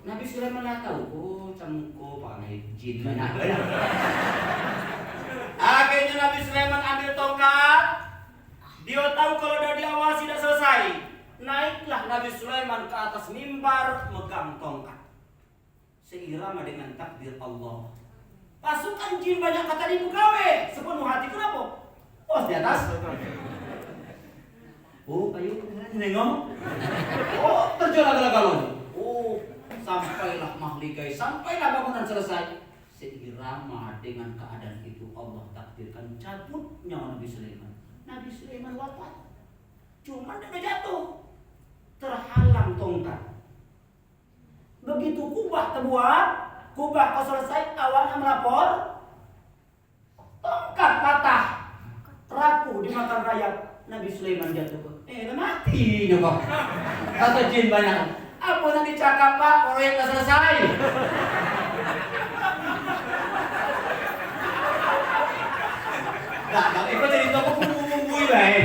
Nabi Sulaiman dah tahu, oh cangko pakai jin banyak. Akhirnya Nabi Sulaiman ambil tongkat. Dia tahu kalau dah diawasi dah selesai. Naiklah Nabi Sulaiman ke atas mimbar megang tongkat. Seirama dengan takdir Allah. Pasukan jin banyak kata di gawe sepenuh hati. Kenapa? Bos di atas. Oh, ayo nengok. Oh, terjual galak-galak. Oh, sampailah mahligai, sampailah bangunan selesai. Seirama dengan keadaan itu Allah takdirkan cabutnya Nabi Sulaiman. Nabi Sulaiman wafat. Cuma dia jatuh. Terhalang tongkat. Begitu kubah terbuat, kubah kau selesai, awannya melapor. Tongkat patah. Rapuh dimakan rayap. Nabi Sulaiman jatuh. Mati nyoba. Kata jin banyak. Apa yang dicakap Pak? Proyek sudah selesai. Nah, itu jadi toko bumbu-bumbui baik.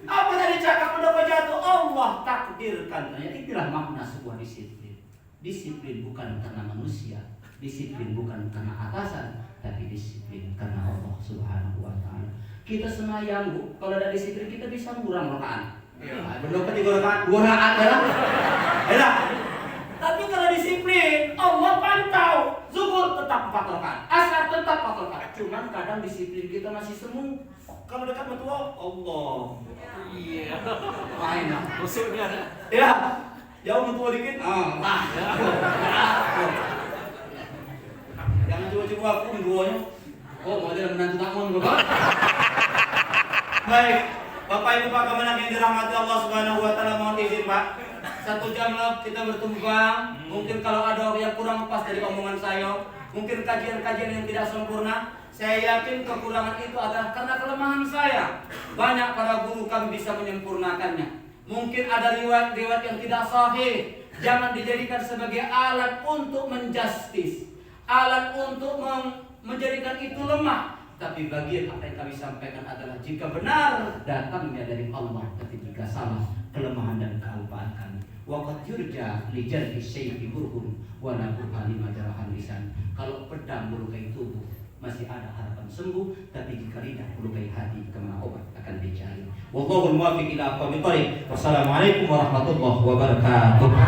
Apa tadi cakap udah kau jatuh? Allah takdirkan. Itulah makna sebuah disiplin. Disiplin bukan karena manusia, disiplin bukan karena atasan, tapi disiplin karena Allah Subhanahu wa taala. Kita semayang, Bu, kalau ada disiplin kita bisa ngurang rakaat. Belum ke 3 rakaat, 2 rakaat ya. Tapi kalau disiplin, Allah pantau. Zuhur tetap 4 rakaat, asar tetap 4 rakaat. Cuman kadang disiplin kita masih semu. Kalau dekat mertua, Allah. Iya. Main lah. Musuhnya. Ya. Jauh mertua dikit. Nah. Jangan coba-coba aku menduanya. Oh, mau jadi menantu takmun Bapak. Baik. Bapak Ibu Pak Kemenang yang dirahmati Allah Subhanahu wa taala, mohon izin Pak. 1 jam lah kita bertemu Bang. Mungkin kalau ada yang kurang pas dari omongan saya, mungkin kajian-kajian yang tidak sempurna, Saya yakin kekurangan itu adalah karena kelemahan saya. Banyak para guru kami bisa menyempurnakannya. Mungkin ada riwayat-riwayat yang tidak sahih. Jangan dijadikan sebagai alat untuk menjustis, alat untuk menjadikan itu lemah. Tapi bagian apa yang kami sampaikan adalah jika benar datangnya dari Allah, tapi jika salah kelemahan dan kealpaan kami. Waqad yurja li jarhi syai'i burhun wa la burhan lima jarahan lisan. Kalau pedang melukai tubuh masih ada harapan sembuh, tapi jika lidah melukai hati, kemana obat akan dicari. Wallahul muwaffiq ila aqwamit thoriq. Wassalamualaikum warahmatullahi wabarakatuh.